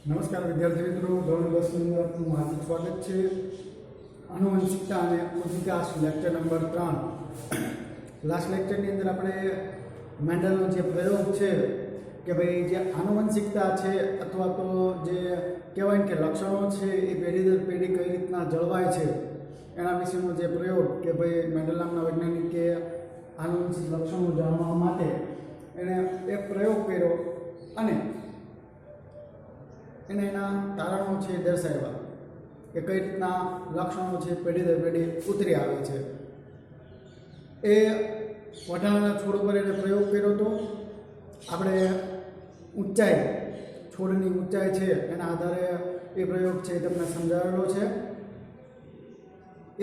નમસ્કાર વિદ્યાર્થી મિત્રો, ધોરણ 10 ની અંદર આપનું હાર્દિક સ્વાગત છે. આનુવંશિકતા અને ઉદ્વિકાસ લેક્ચર નંબર 3. લાસ્ટ લેક્ચરની અંદર આપણે મેન્ડલનો જે પ્રયોગ છે કે ભાઈ જે આનુવંશિકતા છે અથવા તો જે કહેવાય કે લક્ષણો છે એ પેઢી દર પેઢી કઈ રીતના જળવાય છે એના વિશેનો જે પ્રયોગ કે ભાઈ મેન્ડલ નામના વૈજ્ઞાનિકે આનુવંશિક લક્ષણો જાણવા માટે એણે એક પ્રયોગ કર્યો અને એને એના તારણો છે દર્શાવ્યા કે કઈ રીતના લક્ષણો છે પેઢી દર પેઢી ઉતરી આવે છે. એ વટાણાના છોડ પર એને પ્રયોગ કર્યો હતો. આપણે ઊંચાઈ, છોડની ઊંચાઈ છે એના આધારે એ પ્રયોગ છે તમને સમજાવેલો છે.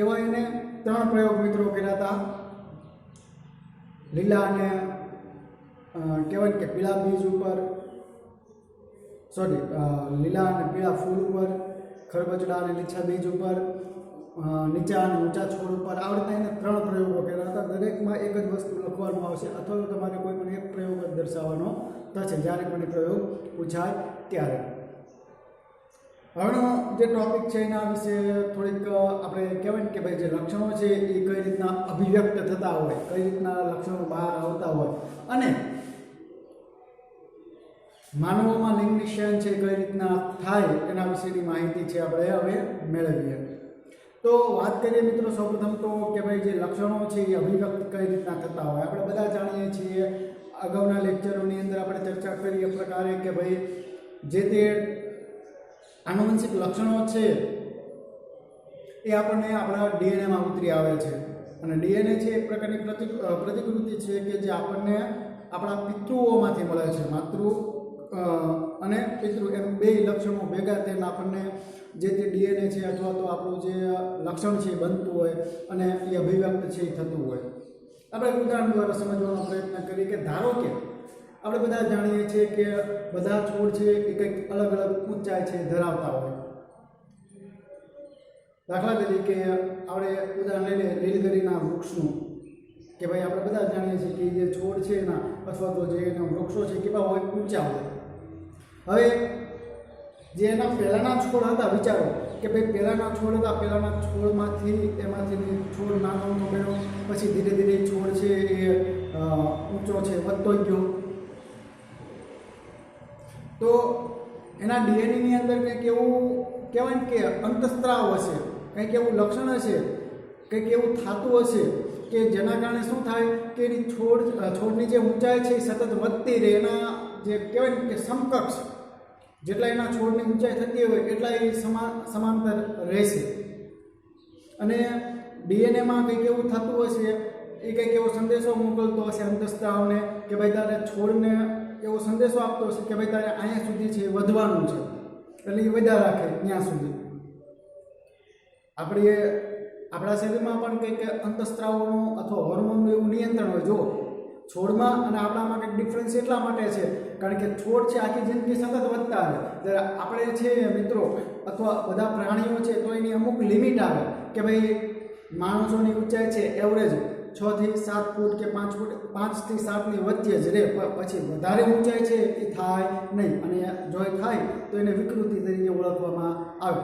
એવા એને 3 પ્રયોગ મિત્રો કર્યા હતા. લીલા અને કહેવાય કે પીળા બીજ ઉપર, લીલા અને પીળા ફૂલ ઉપર, ખરબચડા અને લીછા બીજ ઉપર, નીચા અને ઊંચા છોડ ઉપર. આ રીતે એને 3 પ્રયોગો કર્યા હતા. દરેકમાં એક જ વસ્તુ લખવાનું આવશે અથવા તો તમારે કોઈ પણ એક પ્રયોગ જ દર્શાવવાનો થશે જ્યારે પણ એ પ્રયોગ પૂછાય ત્યારે. હવેનો જે ટોપિક છે એના વિશે થોડીક આપણે કહેવાય કે ભાઈ જે લક્ષણો છે એ કઈ રીતના અભિવ્યક્ત થતા હોય, કઈ રીતના લક્ષણો બહાર આવતા હોય અને માનવોમાં લિંગ નિષેધન છે કઈ રીતના થાય એના વિશેની માહિતી છે આપણે હવે મેળવીએ. તો વાત કરીએ મિત્રો સૌપ્રથમ તો કે ભાઈ જે લક્ષણો છે એ અભિવ્યક્ત કઈ રીતના થતા હોય. આપણે બધા જાણીએ છીએ, અગાઉના લેક્ચરોની અંદર આપણે ચર્ચા કરી એ પ્રકારે કે ભાઈ જે તે આનુવંશિક લક્ષણો છે એ આપણને આપણા ડીએનએમાં ઉતરી આવે છે અને ડીએનએ છે એક પ્રકારની પ્રતિકૃતિ છે કે જે આપણને આપણા પિતૃઓમાંથી મળે છે. માતૃ અને પિતૃ એમ 2 લક્ષણો ભેગા થઈને આપણને જે તે ડીએનએ છે અથવા તો આપણું જે લક્ષણ છે એ બનતું હોય અને એ અભિવ્યક્ત છે એ થતું હોય. આપણે ઉદાહરણ દ્વારા સમજવાનો પ્રયત્ન કરીએ કે ધારો કે આપણે બધા જાણીએ છીએ કે બધા છોડ છે એ કંઈક અલગ અલગ ઊંચાઈ છે ધરાવતા હોય. દાખલા તરીકે આપણે ઉદાહરણ લઈને લીલગીરીના વૃક્ષનું કે ભાઈ આપણે બધા જાણીએ છીએ કે જે છોડ છે એના અથવા તો જે એના વૃક્ષો છે કેવા હોય, ઊંચા હોય. હવે જે એના પહેલાંના છોડ હતા, વિચારો કે ભાઈ પહેલાંના છોડ હતા, પહેલાંના છોડમાંથી છોડ નાનો બન્યો, પછી ધીરે ધીરે છોડ છે એ ઊંચો છે વધતો ગયો. તો એના ડીએનએની અંદર કંઈક એવું કહેવાય કે અંતસ્ત્રાવ હશે, કંઈક એવું લક્ષણ હશે, કંઈક એવું થતું હશે કે જેના કારણે શું થાય કે એની છોડની જે ઊંચાઈ છે એ સતત વધતી રહે. એના જે કહેવાય કે સમકક્ષ જેટલા એના છોડની ઊંચાઈ થતી હોય એટલા એ સમાંતર રહેશે. અને ડીએનએમાં કંઈક એવું થતું હશે, એ કંઈક એવો સંદેશો મોકલતો હશે અંતસ્ત્રાવને કે ભાઈ તારે છોડને એવો સંદેશો આપતો હશે કે ભાઈ તારે અહીંયા સુધી છે વધવાનું છે, એટલે એ વધ્યા રાખે ત્યાં સુધી. આપણા શરીરમાં પણ કંઈક અંતસ્ત્રાવોનું અથવા હોર્મોનનું એવું નિયંત્રણ હોય. જો છોડમાં અને આપણામાં કંઈક ડિફરન્સ એટલા માટે છે કારણ કે છોડ છે આખી જિંદગી સતત વધતા રહે, જ્યારે આપણે છે મિત્રો અથવા બધા પ્રાણીઓ છે તો એની અમુક લિમિટ આવે કે ભાઈ માણસોની ઊંચાઈ છે એવરેજ 6 થી 7 ફૂટ કે 5 ફૂટ, 5 થી 7ની વચ્ચે જ રહે. પછી વધારે ઊંચાઈ છે એ થાય નહીં અને જો એ થાય તો એને વિકૃતિ તરીકે ઓળખવામાં આવે.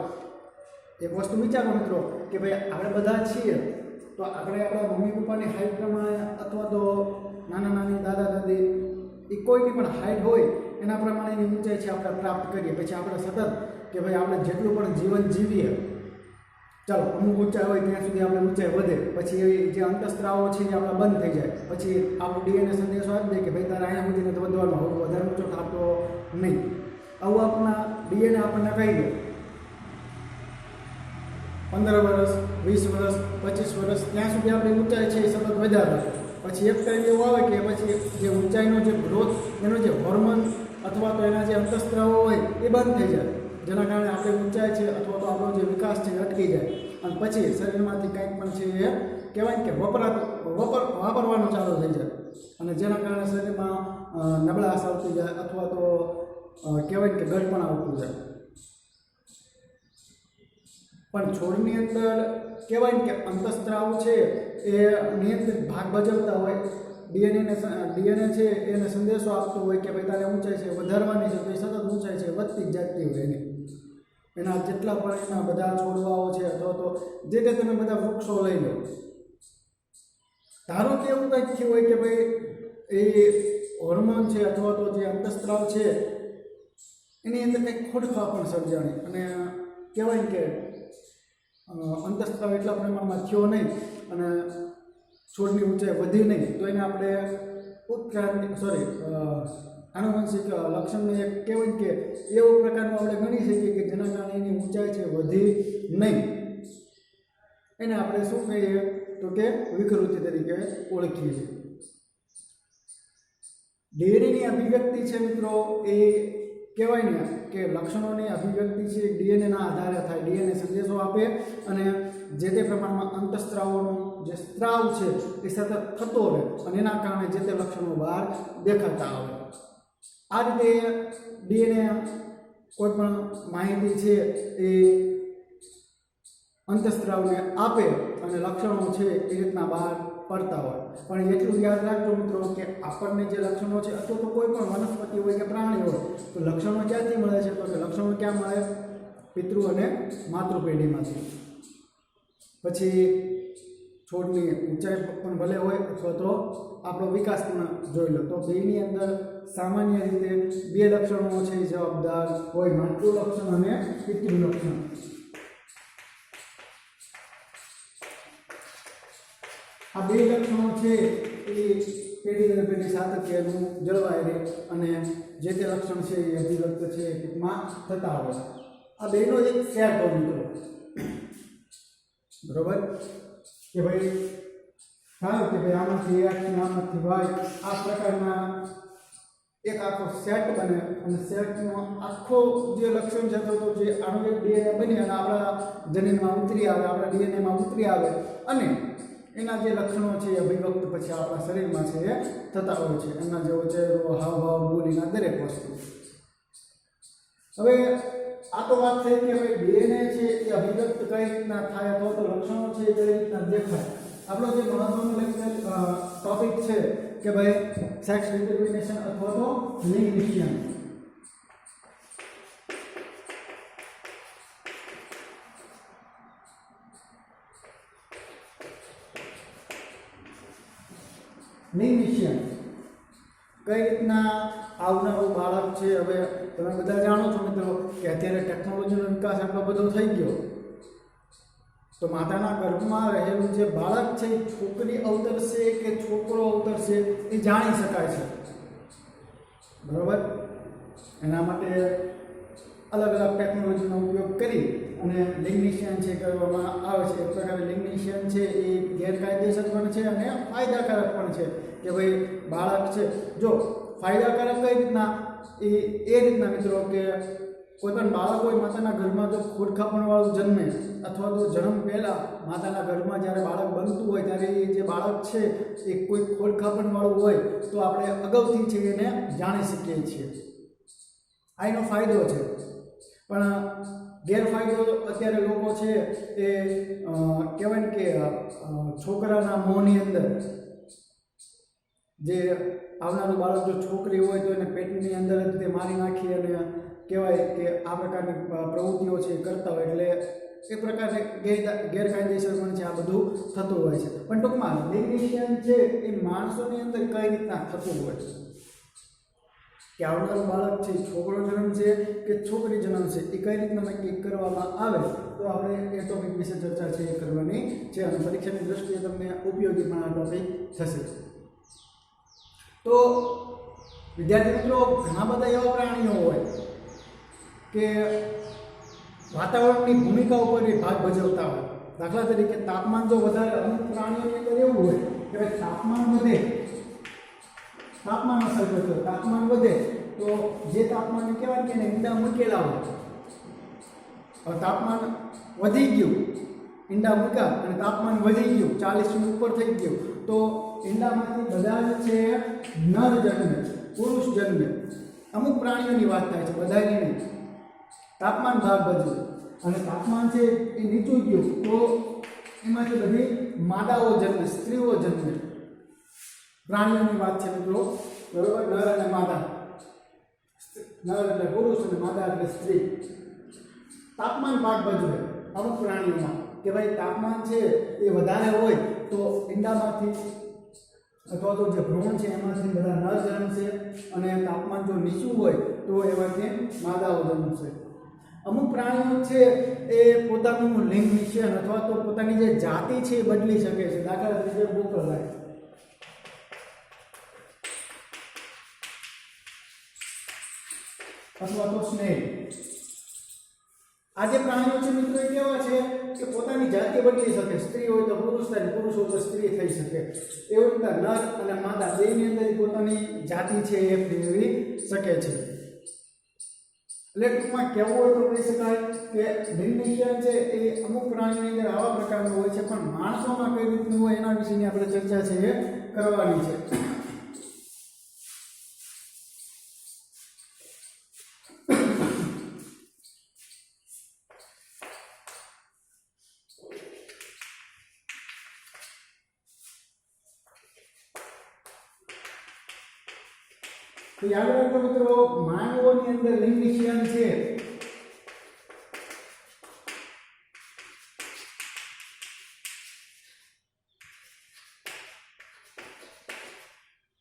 એક વસ્તુ વિચારો મિત્રો કે ભાઈ આપણે બધા છીએ તો આપણે આપણા મમ્મી પપ્પાની હાઈટ પ્રમાણે અથવા તો નાના નાની દાદા દાદી એ કોઈની પણ હાઈટ હોય એના પ્રમાણેની ઊંચાઈ છે આપણે પ્રાપ્ત કરીએ. પછી આપણે સતત કે ભાઈ આપણે જેટલું પણ જીવન જીવીએ, ચાલો અમુક ઊંચાઈ હોય ત્યાં સુધી આપણે ઊંચાઈ વધે, પછી એવી જે અંતસ્ત્રાવો છે એ આપણા બંધ થઈ જાય, પછી આપણું ડીએનએ સંદેશો આપી દે કે ભાઈ તારે અહીંયા સુધી નથી વધવાનું, હવે વધારે ઊંચો થતો નહીં. આવું આપણા ડીએનએ આપણને કહી દે. 15 વર્ષ, 20 વર્ષ, 25 વર્ષ ત્યાં સુધી આપણી ઊંચાઈ છે એ સતત વધારે. પછી એક ટાઈમ એવો આવે કે પછી જે ઊંચાઈનો જે ગ્રોથ, એનો જે હોર્મોન અથવા તો એના જે અંતસ્ત્રાવો હોય એ બંધ થઈ જાય, જેના કારણે આપણી ઊંચાઈ છે અથવા તો આપણો જે વિકાસ છે એ અટકી જાય અને પછી શરીરમાંથી કંઈક પણ છે એ કહેવાય કે વાપરવાનું ચાલુ થઈ જાય અને જેના કારણે શરીરમાં નબળાશ આવતી જાય અથવા તો કહેવાય કે ગળપણ આવતું જાય. પણ છોડની અંદર કહેવાય કે અંતસ્ત્રાવ છે એ નિયંત્રિત ભાગ ભજવતા હોય ડીએનએ છે એને સંદેશો આપતો હોય કે ભાઈ તારે ઊંચાઈ છે વધારવાની છે, તો એ સતત ઊંચાઈ છે વધતી જ જતી હોય એના જેટલા પણ એના બધા છોડવાઓ છે અથવા તો જે તે તમે બધા વૃક્ષો લઈ લો, ધારો કે એવું કંઈક થયું હોય કે ભાઈ એ હોર્મોન છે અથવા તો જે અંતઃસ્ત્રાવ છે એની અંદર કંઈક ખોડખાં પણ સર્જાણી અને કહેવાય કે અંતઃસ્ત્રાવ એટલા પ્રમાણમાં થયો નહીં અને છોડની ઊંચાઈ વધી નહીં, તો એને આપણે આનુવંશિક લક્ષણને એક કહેવાય કે એવો પ્રકારનું આપણે ગણી શકીએ કે જેના કારણે એની ઊંચાઈ છે વધી નહીં, એને આપણે શું કહીએ તો કે વિકૃતિ તરીકે ઓળખીએ છીએ. ડીએનએની અભિવ્યક્તિ છે મિત્રો એ કહેવાય ને કે લક્ષણોની અભિવ્યક્તિ છે ડીએનએના આધારે થાય. ડીએનએ સંદેશો આપે અને જે તે પ્રમાણમાં અંતઃસ્ત્રાવોનો જે સ્ત્રાવ છે એ સતત થતો રહે અને એના કારણે જે તે લક્ષણો બહાર દેખાતા આવે. આ રીતે ડીએનએ કોઈ પણ માહિતી છે એ અંતઃસ્ત્રાવને આપે અને લક્ષણો છે એ રીતના બહાર પડતા હોય. પણ એટલું યાદ રાખજો મિત્રો કે આપણને જે લક્ષણો છે અથવા તો કોઈ પણ વનસ્પતિ હોય કે પ્રાણી હોય તો લક્ષણો ક્યાંથી મળે છે? તો કે લક્ષણો ક્યાં મળે? પિતૃ અને માતૃપેઢીમાંથી. પછી છોડની ઊંચાઈ પણ ભલે હોય અથવા તો આપણો વિકાસ પણ જોઈ લો, તો બેની અંદર સામાન્ય રીતે બે લક્ષણો છે એ જવાબદાર હોય, માતૃ લક્ષણ અને પિતૃ લક્ષણ. આ બે લક્ષણો છે એ પેઢી દર પેઢી સાતત્યનું જળવાય રહે અને જે તે લક્ષણ છે એ અભિવ્યક્ત છે એ ટૂંકમાં થતા હોય. આ બેનો એક સેટ હોય મિત્રો, બરોબર કે ભાઈ થાય કે ભાઈ આમાંથી એક આમાંથી વાય આ પ્રકારના એક આખો સેટ બને અને સેટનો આખો જે લક્ષણ છે તો જે આણ્વિક ડીએનએ બની અને આપણા જનીનમાં ઉતરી આવે, આપણા ડીએનએમાં ઉતરી આવે અને એના જે લક્ષણો છે એ અભિવ્યક્ત પછી આપણા શરીરમાં છે એ થતા હોય છે. એના જેવો ચહેરો, હાવભાવ, બોલીના દરેક વસ્તુ. હવે આ તો વાત થઈ કે ભાઈ ડીએનએ છે એ અભિવ્યક્ત કઈ રીતના થાય અથવા તો લક્ષણો છે એ કઈ રીતના દેખાય. આપણો જે મહત્વનો ટોપિક છે કે ભાઈ સેક્સ ડિટર્મિનેશન અથવા તો લિંગ નિશ્ચય. લિંગ નિશ્ચય કઈ રીતના આવનારું બાળક છે. હવે તમે બધા જાણો છો મિત્રો કે અત્યારે ટેકનોલોજીનો વિકાસ આટલો બધો થઈ ગયો, તો માતાના ગર્ભમાં રહેલું જે બાળક છે એ છોકરી અવતરશે કે છોકરો અવતરશે એ જાણી શકાય છે, બરાબર. એના માટે અલગ અલગ ટેકનોલોજીનો ઉપયોગ કરી અને લિંગ નિશ્ચયન છે કરવામાં આવે છે. એક પ્રકારે લિંગ નિશ્ચયન છે એ ગેરકાયદેસર પણ છે અને ફાયદાકારક પણ છે કે ભાઈ બાળક છે જો ફાયદાકારક કઈ રીતના એ રીતના મિત્રો કે કોઈ પણ બાળક હોય માતાના ગર્ભમાં તો ખોડખાપણવાળું જન્મે અથવા તો જન્મ પહેલાં માતાના ગર્ભમાં જ્યારે બાળક બનતું હોય ત્યારે એ જે બાળક છે એ કોઈ ખોડખાપણવાળું હોય તો આપણે અગાઉથી છે એને જાણી શકીએ છીએ. આ એનો ફાયદો છે. પણ ગેરફાયદો અત્યારે લોકો છે એ કહેવાય ને કે છોકરાના મોંની અંદર જે આવનારું બાળક જો છોકરી હોય તો એને પેટની અંદર જ તે મારી નાખી અને કહેવાય કે આ પ્રકારની પ્રવૃત્તિઓ છે કરતા હોય એટલે એ પ્રકારે ગેરકાયદેસર પણ છે આ બધું થતું હોય છે. પણ ટૂંકમાં લિંગ નિશ્ચયન છે એ માણસોની અંદર કઈ રીતના થતું હોય છે કે આવનારું બાળક છે છોકરો જન્મશે કે છોકરી જન્મશે એ કઈ રીતના નક્કી કરવામાં આવે તો આપણે એ ટોપિક વિશે ચર્ચા છે એ કરવાની છે અને પરીક્ષાની દ્રષ્ટિએ તમને ઉપયોગી પણ આ ટોપિક થશે. તો વિદ્યાર્થી મિત્રો ઘણા બધા એવા પ્રાણીઓ હોય કે વાતાવરણની ભૂમિકા ઉપર એ ભાગ ભજવતા હોય. દાખલા તરીકે તાપમાન જો વધારે અમુક પ્રાણીઓની અંદર એવું હોય કે ભાઈ તાપમાન વધે, તાપમાન અસર કરતો તાપમાન વધે તો જે તાપમાનને કહેવાય કે એને ઈંડા મૂકેલા હોય. હવે તાપમાન વધી ગયું, ઈંડા મૂક્યા અને તાપમાન વધી ગયું 40ની ઉપર થઈ ગયું તો ઈંડામાંથી બધા છે નર જન્મે, પુરુષ જન્મે. અમુક પ્રાણીઓની વાત થાય છે, બધાની નહીં. તાપમાન ભાગ ભજવે અને તાપમાન છે એ નીચું ગયું તો એમાંથી બધી માદાઓ જન્મે, સ્ત્રીઓ જન્મે. પ્રાણીઓની વાત છે મિત્રો, બરોબર. નર અને માદા, નર એટલે પુરુષ અને માદા એટલે સ્ત્રી. તાપમાન ભાગ ભજવે અમુક પ્રાણીઓમાં કે ભાઈ તાપમાન છે એ વધારે હોય તો ઈંડામાંથી અથવા તો જે ભ્રૂણ છે એમાંથી બધા નર જન્મશે, અને તાપમાન જો નીચું હોય તો એમાંથી માદાઓ જન્મશે. અમુક પ્રાણીઓ છે એ પોતાનું લિંગ નિષેધન અથવા તો પોતાની જે જાતિ છે એ બદલી શકે છે. દાખલા તરીકે બોકરલાય અથવા તો સ્નેલ. આ જે પ્રાણીઓ છે મિત્રો એ કેવા છે કે પોતાની જાતિ બદલી શકે. સ્ત્રી હોય તો પુરુષ થાય, પુરુષ હોય તો સ્ત્રી થઈ શકે. એવી રીતે નર અને માદા બેની અંદર પોતાની જાતિ છે એ ફેરવી શકે છે. એટલે ટૂંકમાં કહેવું હોય તો કહી શકાય કે લિંગ નિષેધન છે એ અમુક પ્રાણીઓની અંદર આવા પ્રકારનું હોય છે, પણ માણસોમાં કઈ રીતનું હોય એના વિશેની આપણે ચર્ચા છે એ કરવાની છે. તો યાદ રાખજો મિત્રો, માનવોની અંદર લિંગ નિષેધન છે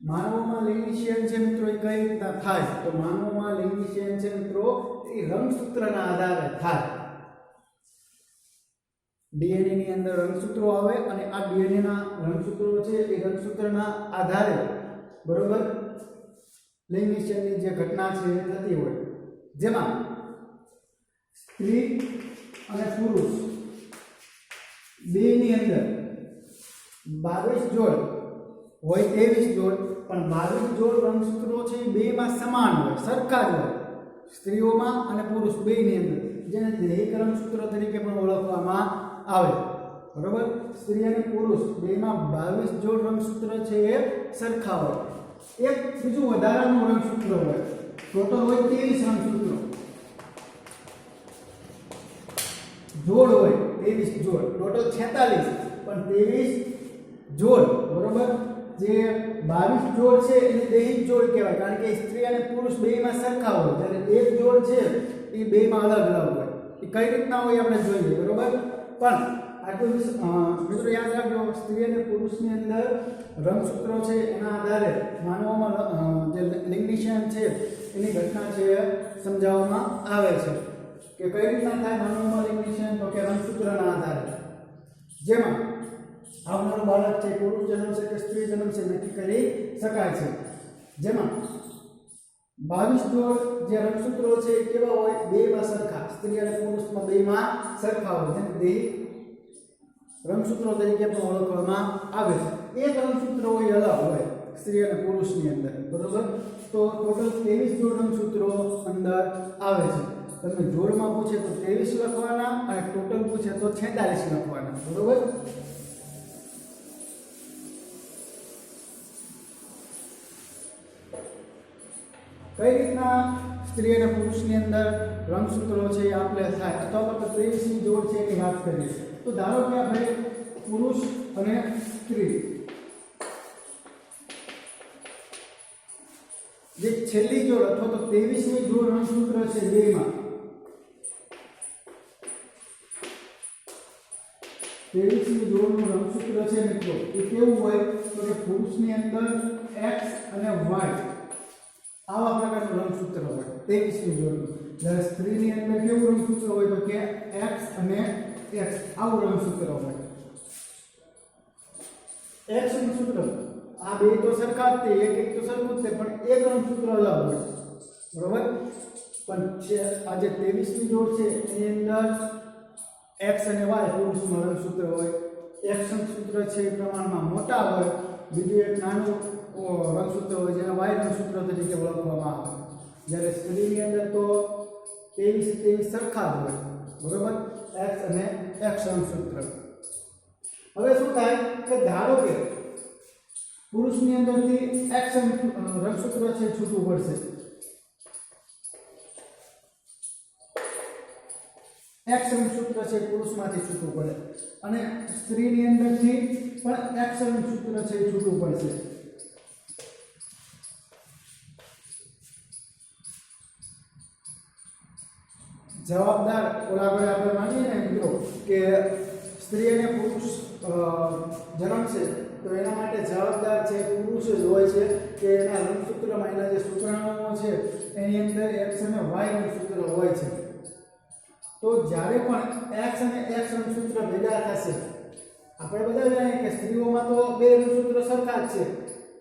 માનવોમાં લિંગ નિષેધન છે મિત્રો એ કઈ રીતના થાય? તો માનવોમાં લિંગ નિષેધન છે મિત્રો એ રંગસૂત્રના આધારે થાય. ડીએનએ ની અંદર રંગસૂત્રો આવે અને આ ડીએનએ ના રંગસૂત્રો છે એ રંગસૂત્રના આધારે, બરોબર, લિંગ નિષેધનની જે ઘટના છે એ થતી હોય, જેમાં સ્ત્રી અને પુરુષ બેની અંદર 22 જોડ હોય, 23 જોડ, પણ 22 જોડ રંગસૂત્રો છે એ બેમાં સમાન હોય, સરખા જ હોય, સ્ત્રીઓમાં અને પુરુષ બેની અંદર, જેને દૈહિક રંગસૂત્ર તરીકે પણ ઓળખવામાં આવે. બરોબર. સ્ત્રી અને પુરુષ બેમાં 22 જોડ રંગસૂત્ર છે એ સરખા હોય. એક બીજું વધારાનું રંગસૂત્ર હોય, ટોટલ હોય 23 રંગસૂત્રો. જોડ હોય 23 જોડ, ટોટલ 46 પણ 23 જોડ, બરોબર. જે 22 જોડ છે એને દૈહિક જોડ કહેવાય, કારણ કે સ્ત્રી અને પુરુષ બેમાં સરખા હોય, જ્યારે એક જોડ છે એ બેમાં અલગ અલગ હોય. એ કઈ રીતના હોય આપણે જોઈએ, બરોબર. પણ આટલું મિત્રો યાદ રાખજો, સ્ત્રી અને પુરુષની અંદર રંગસૂત્રો છે એના આધારે માનવોમાં જે લિંગ નિષેધન છે એની ઘટના છે સમજાવવામાં આવે છે કે કઈ રીતના થાય માનવોમાં લિંગ નિષેધન. તો કે રંગસૂત્રના આધારે, જેમાં આવનારું બાળક છે પુરુષ જન્મશે કે સ્ત્રી જન્મશે નક્કી કરી શકાય છે. જેમાં 22 જોડ જે રંગસૂત્રો છે એ કેવા હોય? બેમાં સરખા, સ્ત્રી અને પુરુષમાં બેમાં સરખા હોય, જેને દૈહિક રંગસૂત્રો તરીકે પણ ઓળખવામાં આવે છે. એક રંગસૂત્ર હોય અલગ હોય સ્ત્રી અને પુરુષની અંદર, બરોબર. તો ટોટલ 23 જોડ રંગસૂત્રો અંદર આવે છે. તમને જોડમાં પૂછે તો 23 લખવાના અને ટોટલ પૂછે તો 46 લખવાના, બરોબર. કઈ રીતના સ્ત્રી અને પુરુષની અંદર રંગસૂત્રો છે એ આપલે થાય અથવા તો 23ની જોડ છે એની વાત કરીએ. તો ધારો કે આપણે પુરુષ અને સ્ત્રી જે છેલ્લી જોડ અથવા તો 23મી જોડ રંગસૂત્ર છે બેમાં, 23મી જોડનું રંગસૂત્ર છે મિત્રો એ કેવું હોય? તો કે પુરુષની અંદર x અને y આવા પ્રકારનું રંગસૂત્ર હોય 23મી જોડનું, જ્યારે સ્ત્રીની અંદર કેવું રંગસૂત્ર હોય? તો કે x અને x આવું રંગસૂત્ર હોય. x રંગસૂત્ર આ બે તો સરખા જ છે, એક તો સરખું જ છે, પણ એક રંગસૂત્ર અલગ હોય, બરોબર. પણ આ જે 23મી જોડ છે એની અંદર x અને y પુરુષનું રંગસૂત્ર હોય. x રંગસૂત્ર છે એ પ્રમાણમાં મોટા હોય, બીજું એક નાનું રંગસૂત્ર હોય જેને y રંગસૂત્ર તરીકે ઓળખવામાં આવે. જ્યારે સ્ત્રીની અંદર તો 23 સરખા જ હોય, બરોબર, x અને x રંગસૂત્ર. હવે શું થાય કે ધારો કે પુરુષની અંદરથી x રંગસૂત્ર છે છૂટું પડશે, x રંગસૂત્ર છે પુરુષમાંથી છૂટું પડે, અને સ્ત્રીની અંદરથી પણ x રંગસૂત્ર છે છૂટું પડશે. જવાબદાર ઓલા આગળ આપણે માનીએ ને મિત્રો કે સ્ત્રી અને પુરુષ જન્મશે તો એના માટે જવાબદાર છે પુરુષ જ હોય છે કે એના રંગસૂત્રમાં એના જે શુક્રાણુઓ છે એની અંદર એક્સ અને વાય રંગસૂત્ર હોય છે. તો જ્યારે પણ એક્સ અને એક્સ રંગસૂત્ર ભેગા થશે, આપણે બધા જાણીએ કે સ્ત્રીઓમાં તો બે રંગસૂત્ર સરખા જ છે,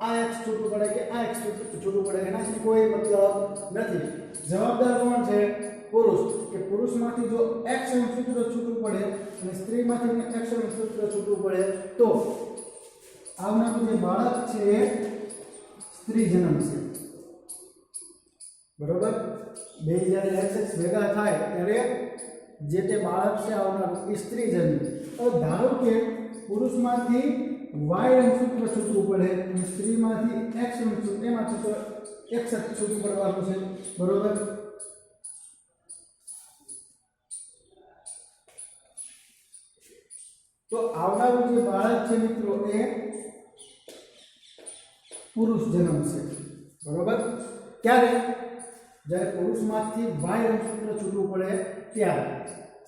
આ એક્સ છૂટું પડે કે આ એક્સ છૂટું પડે એનાથી કોઈ મતલબ નથી. જવાબદાર કોણ છે? પુરુષ. કે પુરુષમાંથી જો એક્સ રંગસૂત્ર છૂટું પડે અને સ્ત્રીમાંથી એક્સ રંગસૂત્ર છૂટું પડે તો આવનારું જે બાળક છે એ સ્ત્રી જન્મશે. બરોબર? બે જ્યારે એક્સ ભેગા થાય ત્યારે જે તે બાળક છે આવનારું એ સ્ત્રી જન્મે. તો ધારો કે પુરુષમાંથી વાય રંગસૂત્ર છૂટવું પડે અને સ્ત્રીમાંથી એક્સ રંગસૂત્ર એમાંથી તો એક્સ છૂટું પડવાનું છે. બરોબર? તો આવનારું જે બાળક છે મિત્રો એ પુરુષ જન્મશે. બરોબર? ક્યારે? જ્યારે પુરુષમાંથી વાય રંગસૂત્ર છૂટવું પડે ત્યારે.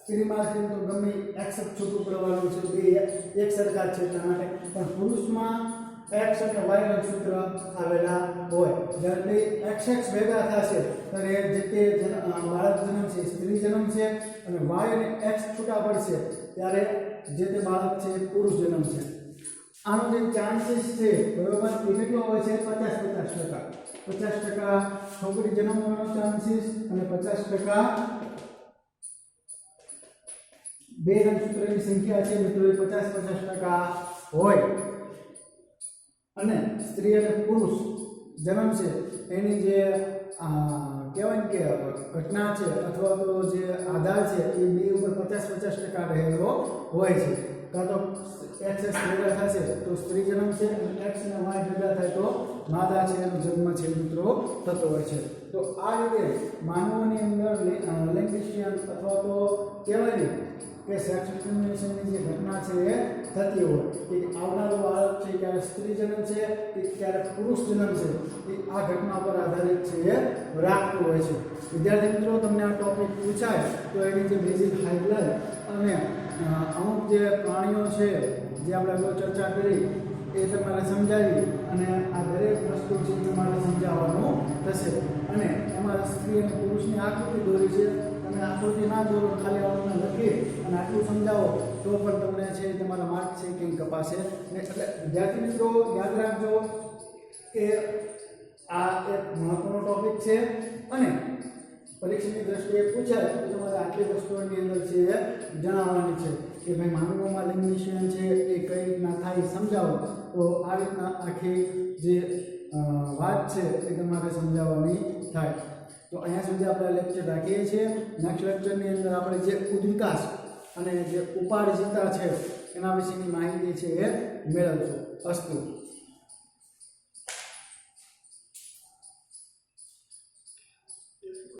સ્ત્રીમાંથી તો ગમે એક્સ છૂટું પડવાનું છે, બે એક સરખા છે એટલા માટે. પણ પુરુષમાં એક્સ અને વાય રંગસૂત્ર આવેલા હોય. જ્યારે બે એક્સ ભેગા થશે ત્યારે જે તે બાળક જન્મશે સ્ત્રી જન્મશે અને વાય અને એક્સ છૂટા પડશે ત્યારે જે તે બાળક છે પુરુષ જન્મશે. આનો જે ચાન્સીસ છે બરોબર એ કેટલો હોય છે? 50-50%. 50% છોકરી જન્મવાનો ચાન્સીસ અને 50% બે રંગસૂત્રની સંખ્યા છે મિત્રો એ 50-50% હોય. અને સ્ત્રી અને પુરુષ જન્મશે એની જે કહેવાય કે ઘટના છે અથવા તો જે આધાર છે એ બે ઉપર 50-50% રહેલો હોય છે. કાં તો એક્સ ભેગા થશે તો સ્ત્રી જન્મશે અને એક્સ અને વાય ભેગા થાય તો માદા છે એનો જન્મ છે મિત્રો થતો હોય છે. તો આ રીતે માનવોની અંદર લેંગ્વેજિયન અથવા તો કહેવાય ને કે સેક્સ ડિસ્ક્રિમિનેશનની જે ઘટના છે એ થતી હોય કે આવનારું બાળક છે ક્યારે સ્ત્રી જન્મશે કે ક્યારે પુરુષ જન્મશે એ આ ઘટના પર આધારિત છે એ રાખતું હોય છે. વિદ્યાર્થી મિત્રો, તમને આ ટોપિક પૂછાય તો એની જે બેઝિક હાઇલાઇટ અને અમુક જે પ્રાણીઓ છે જે આપણે અગાઉ ચર્ચા કરી એ તમારે સમજાવી અને આ દરેક વસ્તુ છે તમારે સમજાવવાનું થશે. અને એમાં સ્ત્રી અને પુરુષની આકૃતિ દોરી છે, તમે આકૃતિ ના દોરો ખાલી આવડને લખી અને આટલું સમજાવો તો પણ તમને છે તમારા માર્ક છે કંઈ કપાશે ને. એટલે વિદ્યાર્થી મિત્રો યાદ રાખજો કે આ એક મહત્વનો ટોપિક છે અને પરીક્ષાની દ્રષ્ટિએ પૂછાય તો તમારે આટલી વસ્તુઓની અંદર છે એ જણાવવાની છે કે ભાઈ માનવોમાં લેમિનેશન છે એ કઈ રીતના થાય સમજાવો. તો આ રીતના આખી જે વાત છે એ તમારે સમજાવવાની થાય. તો અહીંયા સુધી આપણે લેક્ચર રાખીએ છીએ. નેક્સ્ટ લેક્ચરની અંદર આપણે જે ઉદ્વિકાસ અને જે ઉપાર્જિતા છે એના વિશેની માહિતી છે એ મેળવશું. અસ્તુ.